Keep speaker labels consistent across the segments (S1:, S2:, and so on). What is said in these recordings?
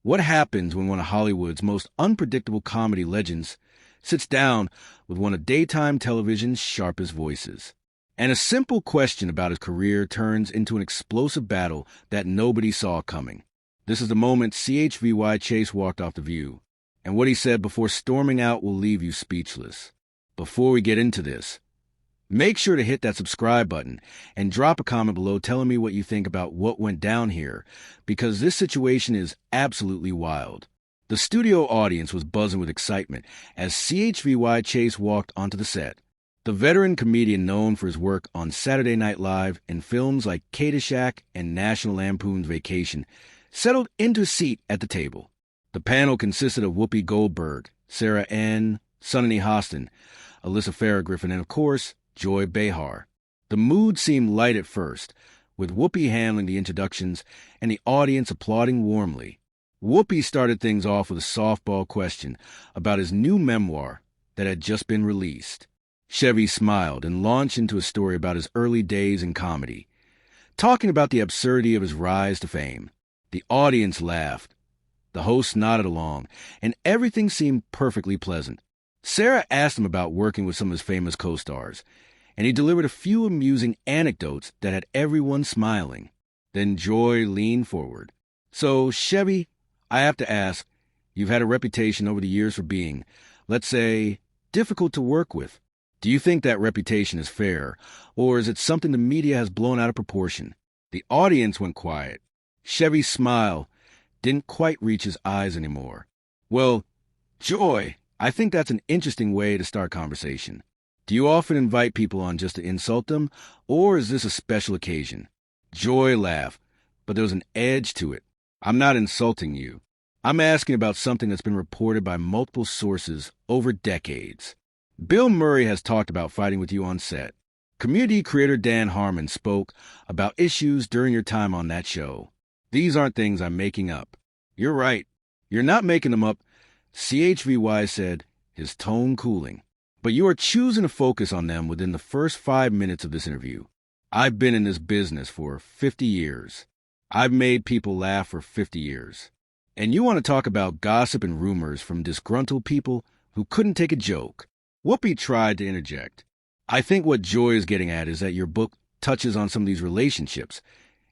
S1: What happens when one of Hollywood's most unpredictable comedy legends sits down with one of daytime television's sharpest voices? And a simple question about his career turns into an explosive battle that nobody saw coming. This is the moment Chevy Chase walked off The View, and what he said before storming out will leave you speechless. Before we get into this, make sure to hit that subscribe button and drop a comment below telling me what you think about what went down here, because this situation is absolutely wild. The studio audience was buzzing with excitement as Chevy Chase walked onto the set. The veteran comedian known for his work on Saturday Night Live and films like Caddyshack and National Lampoon's Vacation settled into a seat at the table. The panel consisted of Whoopi Goldberg, Sarah Ann, Sunny Hostin, Alyssa Farah Griffin, and of course, Joy Behar. The mood seemed light at first, with Whoopi handling the introductions and the audience applauding warmly. Whoopi started things off with a softball question about his new memoir that had just been released. Chevy smiled and launched into a story about his early days in comedy, talking about the absurdity of his rise to fame. The audience laughed. The host nodded along, and everything seemed perfectly pleasant. Sarah asked him about working with some of his famous co-stars, and he delivered a few amusing anecdotes that had everyone smiling. Then Joy leaned forward. So, Chevy, I have to ask, you've had a reputation over the years for being, let's say, difficult to work with. Do you think that reputation is fair, or is it something the media has blown out of proportion? The audience went quiet. Chevy's smile didn't quite reach his eyes anymore. Well, Joy, I think that's an interesting way to start conversation. Do you often invite people on just to insult them, or is this a special occasion? Joy laughed, but there was an edge to it. I'm not insulting you. I'm asking about something that's been reported by multiple sources over decades. Bill Murray has talked about fighting with you on set. Community creator Dan Harmon spoke about issues during your time on that show. These aren't things I'm making up. You're right. You're not making them up, Chvy said, his tone cooling. But you are choosing to focus on them within the first 5 minutes of this interview. I've been in this business for 50 years. I've made people laugh for 50 years. And you want to talk about gossip and rumors from disgruntled people who couldn't take a joke. Whoopi tried to interject. I think what Joy is getting at is that your book touches on some of these relationships,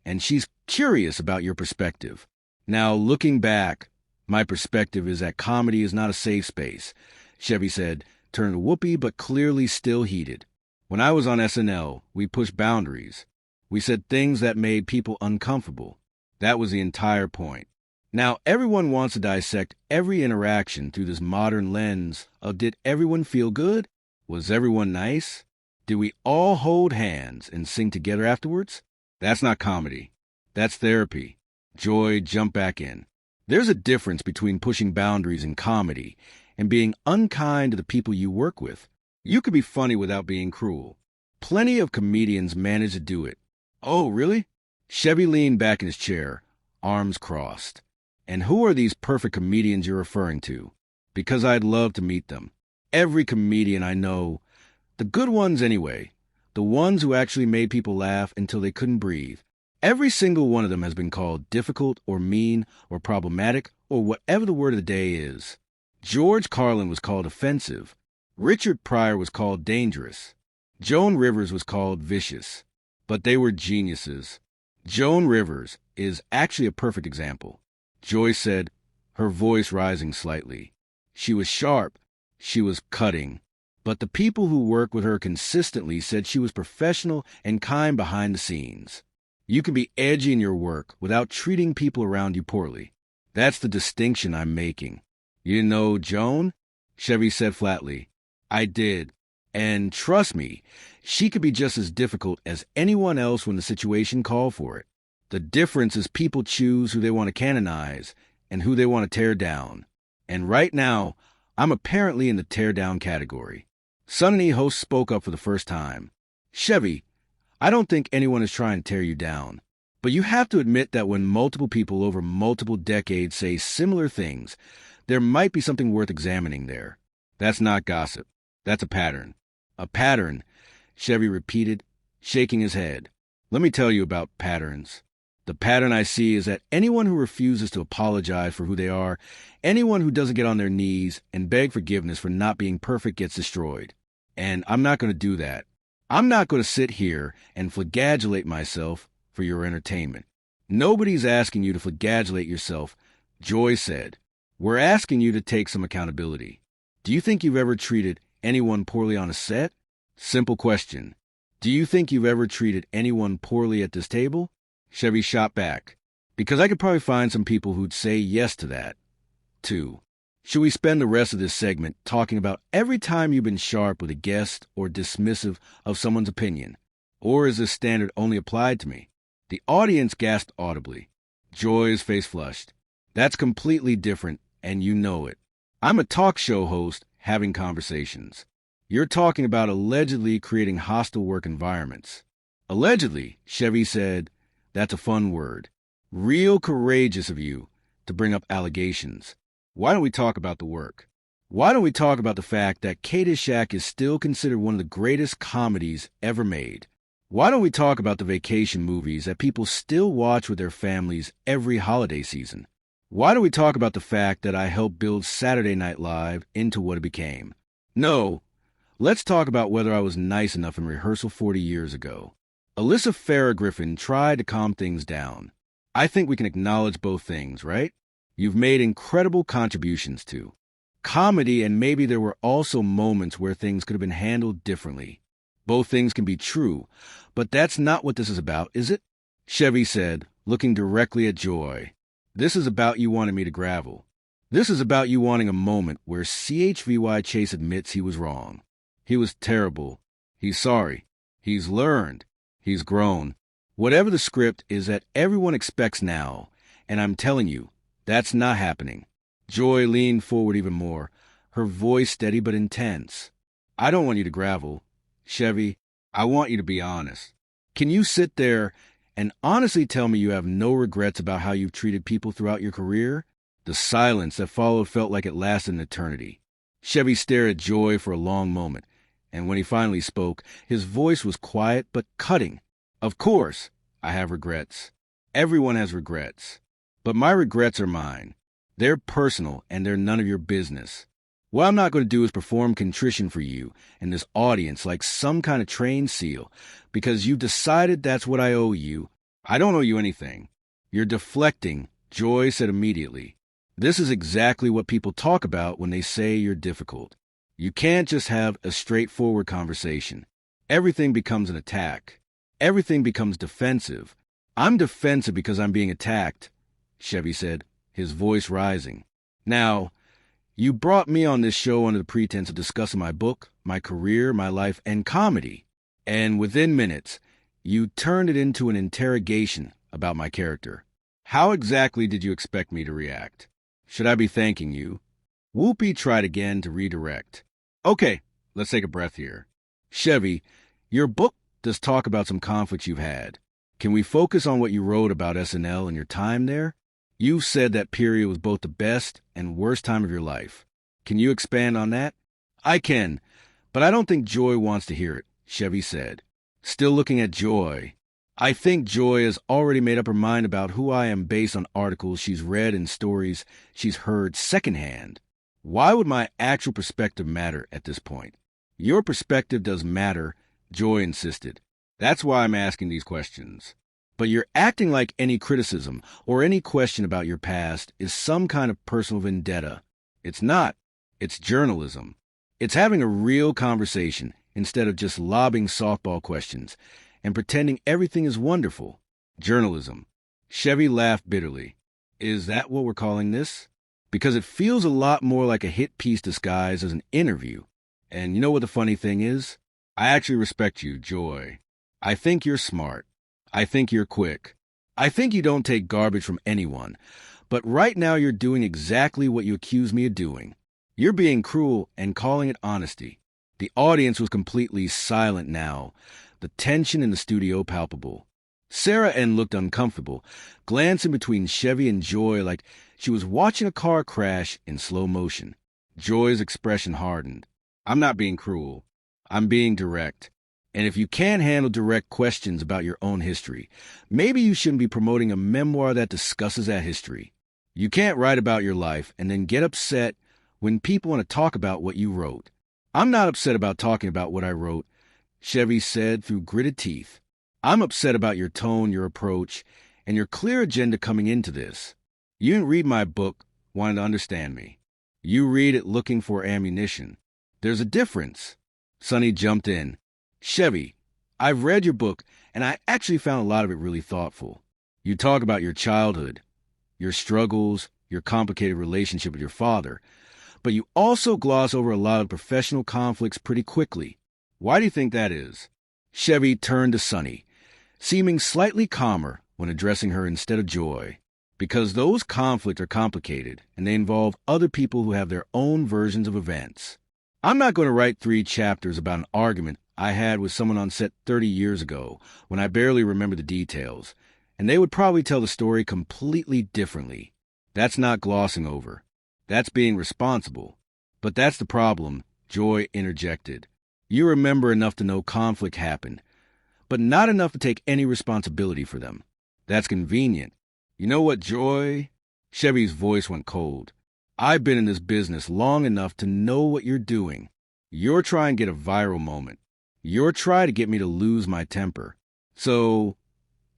S1: and she's curious about your perspective. Now, looking back, my perspective is that comedy is not a safe space, Chevy said, turning to Whoopi but clearly still heated. When I was on SNL, we pushed boundaries. We said things that made people uncomfortable. That was the entire point. Now, everyone wants to dissect every interaction through this modern lens of did everyone feel good? Was everyone nice? Did we all hold hands and sing together afterwards? That's not comedy. That's therapy. Joy jumped back in. There's a difference between pushing boundaries in comedy and being unkind to the people you work with. You could be funny without being cruel. Plenty of comedians manage to do it. Oh, really? Chevy leaned back in his chair, arms crossed. And who are these perfect comedians you're referring to? Because I'd love to meet them. Every comedian I know, the good ones anyway, the ones who actually made people laugh until they couldn't breathe. Every single one of them has been called difficult or mean or problematic or whatever the word of the day is. George Carlin was called offensive. Richard Pryor was called dangerous. Joan Rivers was called vicious. But they were geniuses. Joan Rivers is actually a perfect example. Joy said, her voice rising slightly. She was sharp. She was cutting. But the people who worked with her consistently said she was professional and kind behind the scenes. You can be edgy in your work without treating people around you poorly. That's the distinction I'm making. You didn't know Joan? Chevy said flatly. I did. And trust me, she could be just as difficult as anyone else when the situation called for it. The difference is people choose who they want to canonize and who they want to tear down. And right now, I'm apparently in the tear down category. Sunny host spoke up for the first time. Chevy, I don't think anyone is trying to tear you down. But you have to admit that when multiple people over multiple decades say similar things, there might be something worth examining there. That's not gossip. That's a pattern. A pattern, Chevy repeated, shaking his head. Let me tell you about patterns. The pattern I see is that anyone who refuses to apologize for who they are, anyone who doesn't get on their knees and beg forgiveness for not being perfect gets destroyed. And I'm not going to do that. I'm not going to sit here and flagellate myself for your entertainment. Nobody's asking you to flagellate yourself, Joy said. We're asking you to take some accountability. Do you think you've ever treated anyone poorly on a set? Simple question. Do you think you've ever treated anyone poorly at this table? Chevy shot back, because I could probably find some people who'd say yes to that. 2. Should we spend the rest of this segment talking about every time you've been sharp with a guest or dismissive of someone's opinion? Or is this standard only applied to me? The audience gasped audibly. Joy's face flushed. That's completely different, and you know it. I'm a talk show host having conversations. You're talking about allegedly creating hostile work environments. Allegedly, Chevy said, that's a fun word. Real courageous of you to bring up allegations. Why don't we talk about the work? Why don't we talk about the fact that Caddyshack is still considered one of the greatest comedies ever made? Why don't we talk about the vacation movies that people still watch with their families every holiday season? Why don't we talk about the fact that I helped build Saturday Night Live into what it became? No, let's talk about whether I was nice enough in rehearsal 40 years ago. Alyssa Farrah Griffin tried to calm things down. I think we can acknowledge both things, right? You've made incredible contributions to comedy, and maybe there were also moments where things could have been handled differently. Both things can be true, but that's not what this is about, is it? Chevy said, looking directly at Joy. This is about you wanting me to gravel. This is about you wanting a moment where Chevy Chase admits he was wrong. He was terrible. He's sorry. He's learned. He's grown. Whatever the script is that everyone expects now, and I'm telling you, that's not happening. Joy leaned forward even more, her voice steady but intense. I don't want you to gravel. Chevy, I want you to be honest. Can you sit there and honestly tell me you have no regrets about how you've treated people throughout your career? The silence that followed felt like it lasted an eternity. Chevy stared at Joy for a long moment, and when he finally spoke, his voice was quiet but cutting. Of course, I have regrets. Everyone has regrets. But my regrets are mine. They're personal, and they're none of your business. What I'm not going to do is perform contrition for you and this audience like some kind of trained seal, because you've decided that's what I owe you. I don't owe you anything. You're deflecting, Joy said immediately. This is exactly what people talk about when they say you're difficult. You can't just have a straightforward conversation. Everything becomes an attack. Everything becomes defensive. I'm defensive because I'm being attacked, Chevy said, his voice rising. Now, you brought me on this show under the pretense of discussing my book, my career, my life, and comedy. And within minutes, you turned it into an interrogation about my character. How exactly did you expect me to react? Should I be thanking you? Whoopi tried again to redirect. Okay, let's take a breath here. Chevy, your book does talk about some conflicts you've had. Can we focus on what you wrote about SNL and your time there? You said that period was both the best and worst time of your life. Can you expand on that? I can, but I don't think Joy wants to hear it, Chevy said. Still looking at Joy. I think Joy has already made up her mind about who I am based on articles she's read and stories she's heard secondhand. Why would my actual perspective matter at this point? Your perspective does matter, Joy insisted. That's why I'm asking these questions. But you're acting like any criticism or any question about your past is some kind of personal vendetta. It's not. It's journalism. It's having a real conversation instead of just lobbing softball questions and pretending everything is wonderful. Journalism. Chevy laughed bitterly. Is that what we're calling this? Because it feels a lot more like a hit piece disguised as an interview. And you know what the funny thing is? I actually respect you, Joy. I think you're smart. I think you're quick. I think you don't take garbage from anyone. But right now you're doing exactly what you accuse me of doing. You're being cruel and calling it honesty. The audience was completely silent now, the tension in the studio palpable. Sarah Ann looked uncomfortable, glancing between Chevy and Joy like she was watching a car crash in slow motion. Joy's expression hardened. I'm not being cruel. I'm being direct. And if you can't handle direct questions about your own history, maybe you shouldn't be promoting a memoir that discusses that history. You can't write about your life and then get upset when people want to talk about what you wrote. I'm not upset about talking about what I wrote, Chevy said through gritted teeth. I'm upset about your tone, your approach, and your clear agenda coming into this. You didn't read my book wanting to understand me. You read it looking for ammunition. There's a difference. Sonny jumped in. Chevy, I've read your book, and I actually found a lot of it really thoughtful. You talk about your childhood, your struggles, your complicated relationship with your father, but you also gloss over a lot of professional conflicts pretty quickly. Why do you think that is? Chevy turned to Sonny, seeming slightly calmer when addressing her instead of Joy. Because those conflicts are complicated, and they involve other people who have their own versions of events. I'm not going to write 3 chapters about an argument I had with someone on set 30 years ago when I barely remember the details, and they would probably tell the story completely differently. That's not glossing over. That's being responsible. But that's the problem, Joy interjected. You remember enough to know conflict happened, but not enough to take any responsibility for them. That's convenient. You know what, Joy? Chevy's voice went cold. I've been in this business long enough to know what you're doing. You're trying to get a viral moment. You're trying to get me to lose my temper. So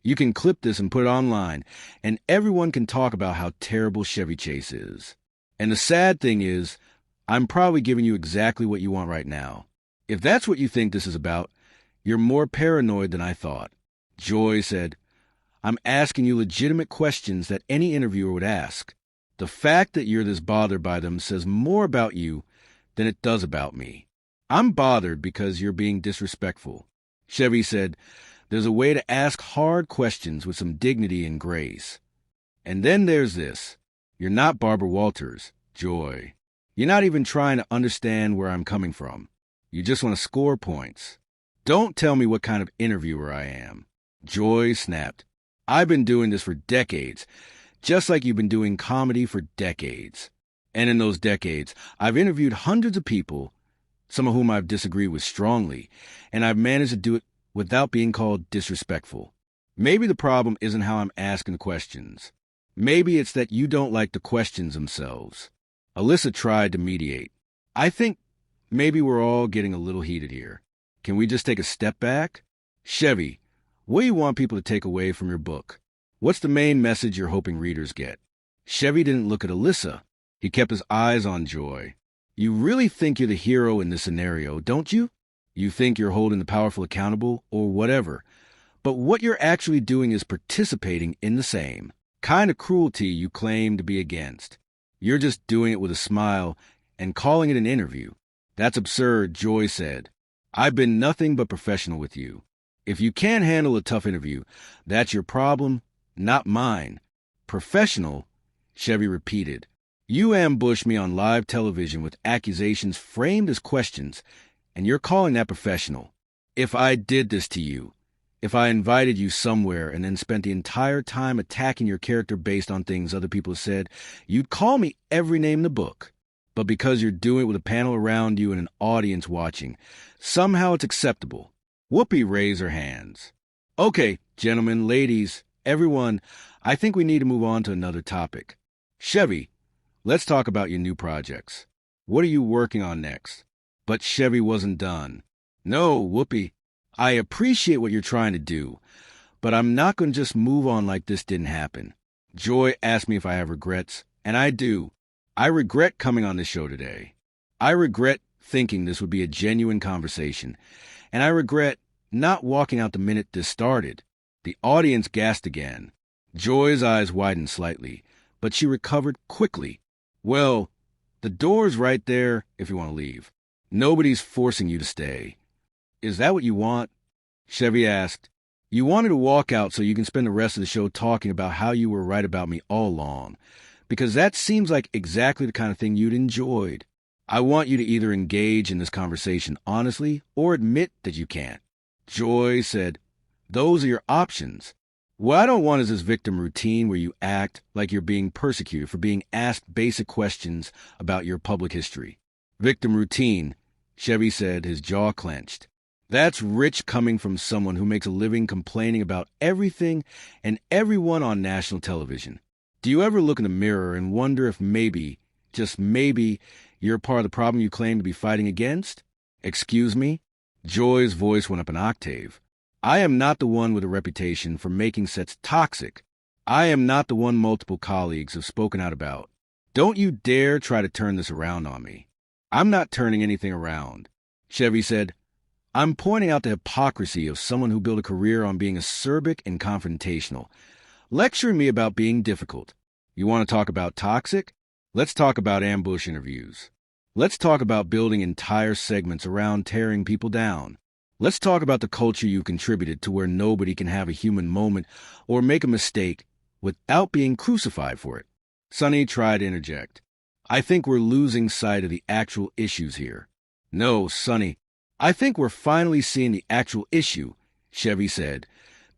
S1: you can clip this and put it online, and everyone can talk about how terrible Chevy Chase is. And the sad thing is, I'm probably giving you exactly what you want right now. If that's what you think this is about, you're more paranoid than I thought. Joy said, I'm asking you legitimate questions that any interviewer would ask. The fact that you're this bothered by them says more about you than it does about me. I'm bothered because you're being disrespectful. Chevy said, there's a way to ask hard questions with some dignity and grace. And then there's this. You're not Barbara Walters, Joy. You're not even trying to understand where I'm coming from. You just want to score points. Don't tell me what kind of interviewer I am. Joy snapped. I've been doing this for decades, just like you've been doing comedy for decades. And in those decades, I've interviewed hundreds of people, some of whom I've disagreed with strongly, and I've managed to do it without being called disrespectful. Maybe the problem isn't how I'm asking the questions. Maybe it's that you don't like the questions themselves. Alyssa tried to mediate. I think maybe we're all getting a little heated here. Can we just take a step back? Chevy, what do you want people to take away from your book? What's the main message you're hoping readers get? Chevy didn't look at Alyssa. He kept his eyes on Joy. You really think you're the hero in this scenario, don't you? You think you're holding the powerful accountable, or whatever. But what you're actually doing is participating in the same kind of cruelty you claim to be against. You're just doing it with a smile and calling it an interview. That's absurd, Joy said. I've been nothing but professional with you. If you can't handle a tough interview, that's your problem, not mine. Professional, Chevy repeated. You ambushed me on live television with accusations framed as questions, and you're calling that professional. If I did this to you, if I invited you somewhere and then spent the entire time attacking your character based on things other people have said, you'd call me every name in the book. But because you're doing it with a panel around you and an audience watching, somehow it's acceptable. Whoopi raised her hands. Okay, gentlemen, ladies, everyone, I think we need to move on to another topic. Chevy, let's talk about your new projects. What are you working on next? But Chevy wasn't done. No, Whoopi, I appreciate what you're trying to do, but I'm not going to just move on like this didn't happen. Joy asked me if I have regrets, and I do. I regret coming on this show today. I regret thinking this would be a genuine conversation, and I regret not walking out the minute this started. The audience gasped again. Joy's eyes widened slightly, but she recovered quickly. Well, the door's right there if you want to leave. Nobody's forcing you to stay. Is that what you want? Chevy asked. You wanted to walk out so you can spend the rest of the show talking about how you were right about me all along, because that seems like exactly the kind of thing you'd enjoyed. I want you to either engage in this conversation honestly or admit that you can't. Joy said, those are your options. What I don't want is this victim routine where you act like you're being persecuted for being asked basic questions about your public history. Victim routine, Chevy said, his jaw clenched. That's rich coming from someone who makes a living complaining about everything and everyone on national television. Do you ever look in the mirror and wonder if maybe, just maybe, you're part of the problem you claim to be fighting against? Excuse me? Joy's voice went up an octave. I am not the one with a reputation for making sets toxic. I am not the one multiple colleagues have spoken out about. Don't you dare try to turn this around on me. I'm not turning anything around. Chevy said, I'm pointing out the hypocrisy of someone who built a career on being acerbic and confrontational, lecturing me about being difficult. You want to talk about toxic? Let's talk about ambush interviews. Let's talk about building entire segments around tearing people down. Let's talk about the culture you contributed to where nobody can have a human moment or make a mistake without being crucified for it. Sonny tried to interject. I think we're losing sight of the actual issues here. No, Sonny, I think we're finally seeing the actual issue, Chevy said,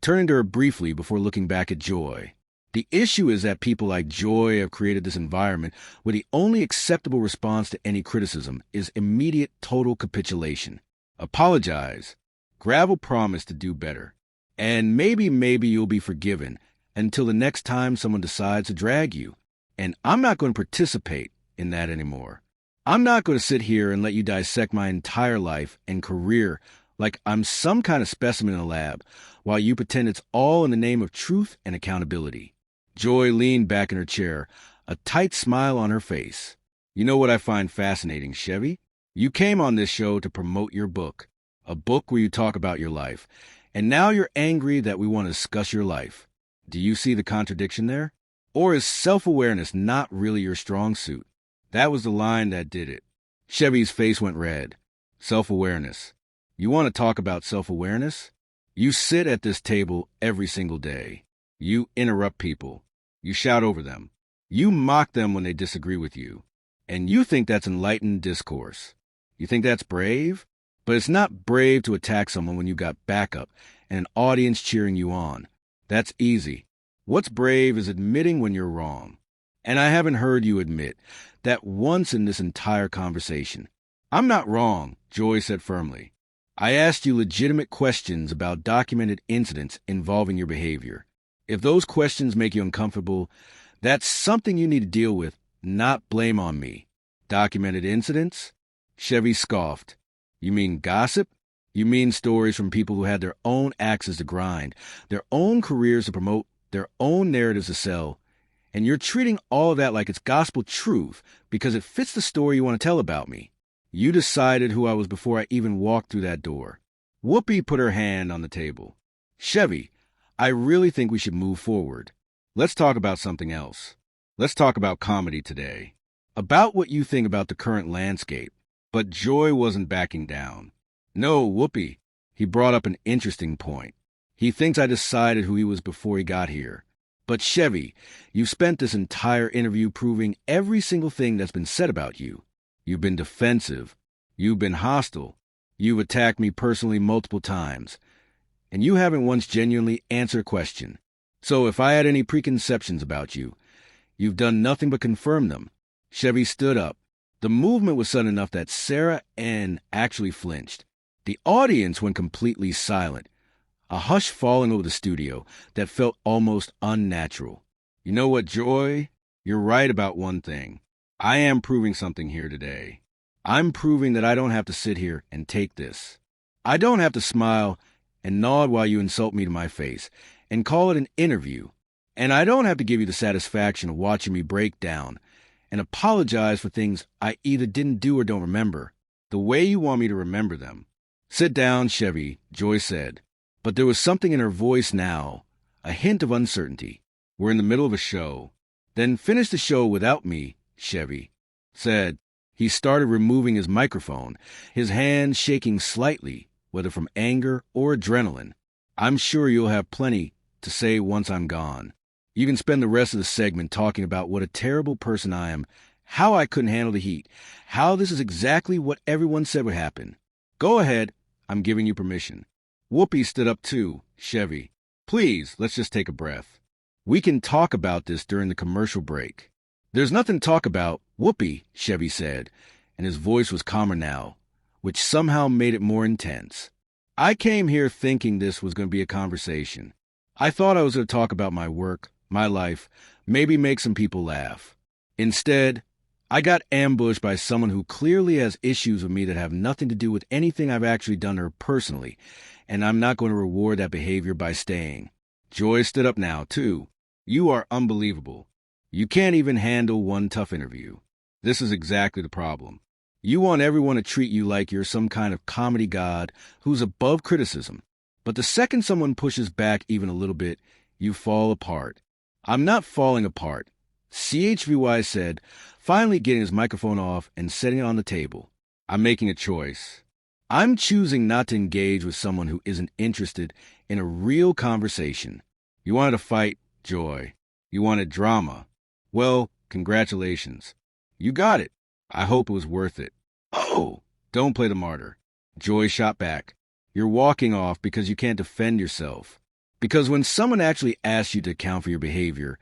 S1: turning to her briefly before looking back at Joy. The issue is that people like Joy have created this environment where the only acceptable response to any criticism is immediate total capitulation. Apologize. Gravel promise to do better. And maybe you'll be forgiven until the next time someone decides to drag you. And I'm not going to participate in that anymore. I'm not going to sit here and let you dissect my entire life and career like I'm some kind of specimen in a lab while you pretend it's all in the name of truth and accountability. Joy leaned back in her chair, a tight smile on her face. You know what I find fascinating, Chevy? You came on this show to promote your book, a book where you talk about your life, and now you're angry that we want to discuss your life. Do you see the contradiction there? Or is self-awareness not really your strong suit? That was the line that did it. Chevy's face went red. Self-awareness. You want to talk about self-awareness? You sit at this table every single day. You interrupt people. You shout over them. You mock them when they disagree with you. And you think that's enlightened discourse. You think that's brave? But it's not brave to attack someone when you got backup and an audience cheering you on. That's easy. What's brave is admitting when you're wrong. And I haven't heard you admit that once in this entire conversation. I'm not wrong, Joy said firmly. I asked you legitimate questions about documented incidents involving your behavior. If those questions make you uncomfortable, that's something you need to deal with, not blame on me. Documented incidents? Chevy scoffed. You mean gossip? You mean stories from people who had their own axes to grind, their own careers to promote, their own narratives to sell, and you're treating all of that like it's gospel truth because it fits the story you want to tell about me. You decided who I was before I even walked through that door. Whoopi put her hand on the table. Chevy, I really think we should move forward. Let's talk about something else. Let's talk about comedy today. About what you think about the current landscape. But Joy wasn't backing down. No, Whoopi. He brought up an interesting point. He thinks I decided who he was before he got here. But Chevy, you've spent this entire interview proving every single thing that's been said about you. You've been defensive. You've been hostile. You've attacked me personally multiple times. And you haven't once genuinely answered a question. So if I had any preconceptions about you, you've done nothing but confirm them. Chevy stood up. The movement was sudden enough that Sarah N. actually flinched. The audience went completely silent, a hush falling over the studio that felt almost unnatural. You know what, Joy? You're right about one thing. I am proving something here today. I'm proving that I don't have to sit here and take this. I don't have to smile and nod while you insult me to my face and call it an interview. And I don't have to give you the satisfaction of watching me break down and apologize for things I either didn't do or don't remember, the way you want me to remember them. Sit down, Chevy, Joy said. But there was something in her voice now, a hint of uncertainty. We're in the middle of a show. Then finish the show without me, Chevy said. He started removing his microphone, his hand shaking slightly, whether from anger or adrenaline. I'm sure you'll have plenty to say once I'm gone. You can spend the rest of the segment talking about what a terrible person I am, how I couldn't handle the heat, how this is exactly what everyone said would happen. Go ahead, I'm giving you permission. Whoopi stood up too, Chevy. Please, let's just take a breath. We can talk about this during the commercial break. There's nothing to talk about, Whoopi, Chevy said, and his voice was calmer now, which somehow made it more intense. I came here thinking this was going to be a conversation. I thought I was going to talk about my work, my life, maybe make some people laugh. Instead, I got ambushed by someone who clearly has issues with me that have nothing to do with anything I've actually done to her personally, and I'm not going to reward that behavior by staying. Joy stood up now, too. You are unbelievable. You can't even handle one tough interview. This is exactly the problem. You want everyone to treat you like you're some kind of comedy god who's above criticism. But the second someone pushes back even a little bit, you fall apart. I'm not falling apart, CHVY said, finally getting his microphone off and setting it on the table. I'm making a choice. I'm choosing not to engage with someone who isn't interested in a real conversation. You wanted a fight, Joy. You wanted drama. Well, congratulations. You got it. I hope it was worth it. Oh, don't play the martyr. Joy shot back. You're walking off because you can't defend yourself. Because when someone actually asks you to account for your behavior,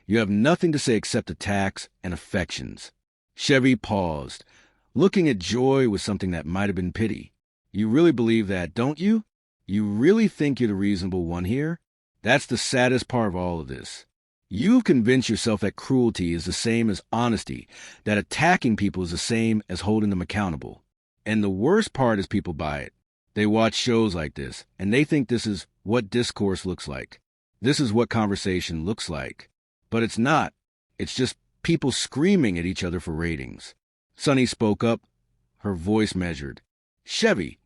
S1: you have nothing to say except attacks and affections. Chevy paused, looking at Joy with something that might have been pity. You really believe that, don't you? You really think you're the reasonable one here? That's the saddest part of all of this. You've convinced yourself that cruelty is the same as honesty, that attacking people is the same as holding them accountable. And the worst part is people buy it. They watch shows like this, and they think this is what discourse looks like. This is what conversation looks like. But it's not. It's just people screaming at each other for ratings. Sunny spoke up, her voice measured. Chevy,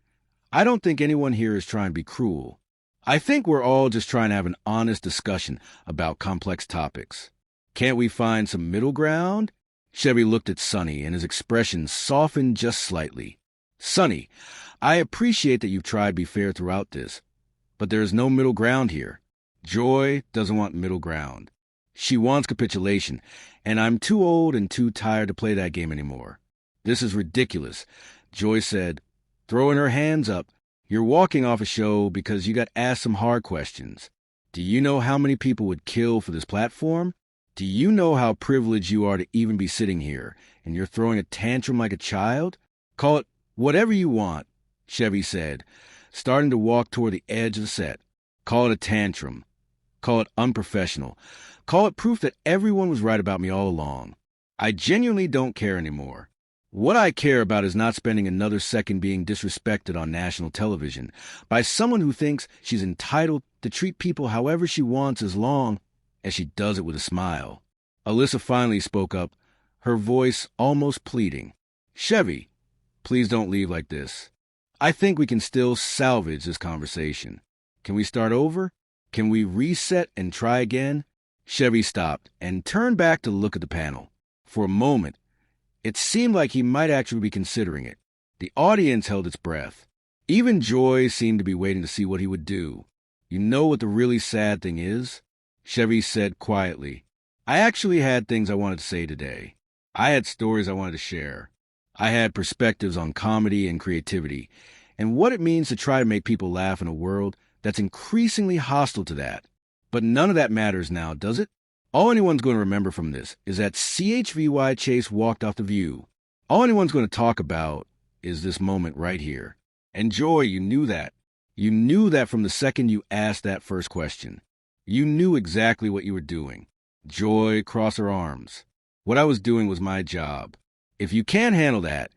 S1: I don't think anyone here is trying to be cruel. I think we're all just trying to have an honest discussion about complex topics. Can't we find some middle ground? Chevy looked at Sunny, and his expression softened just slightly. Sunny, I appreciate that you've tried to be fair throughout this, but there is no middle ground here. Joy doesn't want middle ground. She wants capitulation, and I'm too old and too tired to play that game anymore. This is ridiculous, Joy said, throwing her hands up. You're walking off a show because you got asked some hard questions. Do you know how many people would kill for this platform? Do you know how privileged you are to even be sitting here, and you're throwing a tantrum like a child? Call it whatever you want, Chevy said, starting to walk toward the edge of the set. Call it a tantrum. Call it unprofessional. Call it proof that everyone was right about me all along. I genuinely don't care anymore. What I care about is not spending another second being disrespected on national television by someone who thinks she's entitled to treat people however she wants as long as she does it with a smile. Alyssa finally spoke up, her voice almost pleading. Chevy, please don't leave like this. I think we can still salvage this conversation. Can we start over? Can we reset and try again? Chevy stopped and turned back to look at the panel. For a moment, it seemed like he might actually be considering it. The audience held its breath. Even Joy seemed to be waiting to see what he would do. You know what the really sad thing is? Chevy said quietly. I actually had things I wanted to say today. I had stories I wanted to share. I had perspectives on comedy and creativity, and what it means to try to make people laugh in a world that's increasingly hostile to that. But none of that matters now, does it? All anyone's going to remember from this is that CHVY Chase walked off the View. All anyone's going to talk about is this moment right here. And Joy, you knew that. You knew that from the second you asked that first question. You knew exactly what you were doing. Joy crossed her arms. What I was doing was my job. If you can't handle that,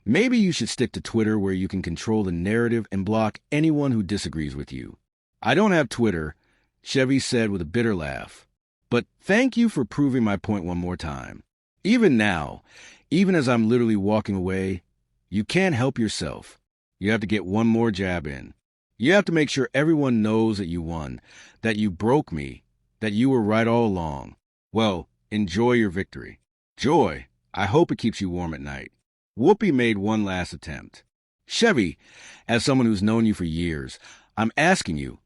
S1: maybe you should stick to Twitter where you can control the narrative and block anyone who disagrees with you. I don't have Twitter, Chevy said with a bitter laugh. But thank you for proving my point one more time. Even now, even as I'm literally walking away, you can't help yourself. You have to get one more jab in. You have to make sure everyone knows that you won, that you broke me, that you were right all along. Well, enjoy your victory. Joy, I hope it keeps you warm at night. Whoopi made one last attempt. Chevy, as someone who's known you for years, I'm asking you,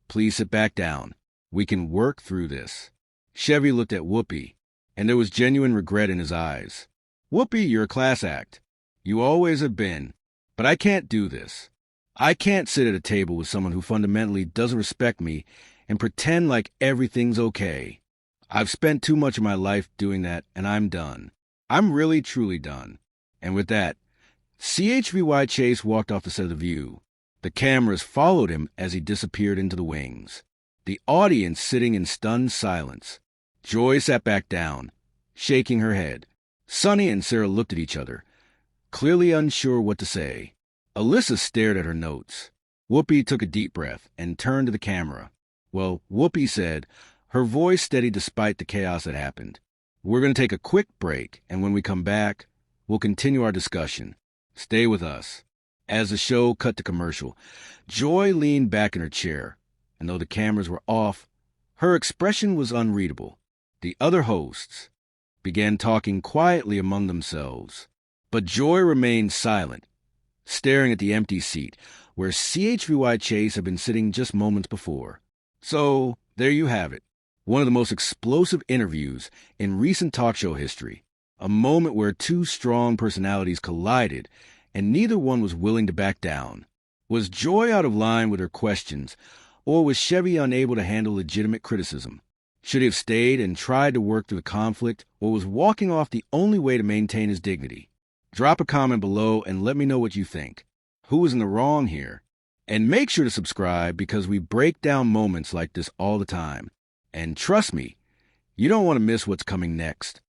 S1: please sit back down. We can work through this. Chevy looked at Whoopi, and there was genuine regret in his eyes. Whoopi, you're a class act. You always have been. But I can't do this. I can't sit at a table with someone who fundamentally doesn't respect me and pretend like everything's okay. I've spent too much of my life doing that, and I'm done. I'm really, truly done. And with that, CHVY Chase walked off the set of The View. The cameras followed him as he disappeared into the wings. The audience sitting in stunned silence. Joy sat back down, shaking her head. Sonny and Sarah looked at each other, clearly unsure what to say. Alyssa stared at her notes. Whoopi took a deep breath and turned to the camera. Well, Whoopi said, her voice steady despite the chaos that happened. We're going to take a quick break, and when we come back, we'll continue our discussion. Stay with us. As the show cut to commercial, Joy leaned back in her chair, and though the cameras were off, her expression was unreadable. The other hosts began talking quietly among themselves, but Joy remained silent, staring at the empty seat where Chevy Chase had been sitting just moments before. So, there you have it. One of the most explosive interviews in recent talk show history. A moment where two strong personalities collided, and neither one was willing to back down. Was Joy out of line with her questions, or was Chevy unable to handle legitimate criticism? Should he have stayed and tried to work through the conflict, or was walking off the only way to maintain his dignity? Drop a comment below and let me know what you think. Who was in the wrong here? And make sure to subscribe because we break down moments like this all the time. And trust me, you don't want to miss what's coming next.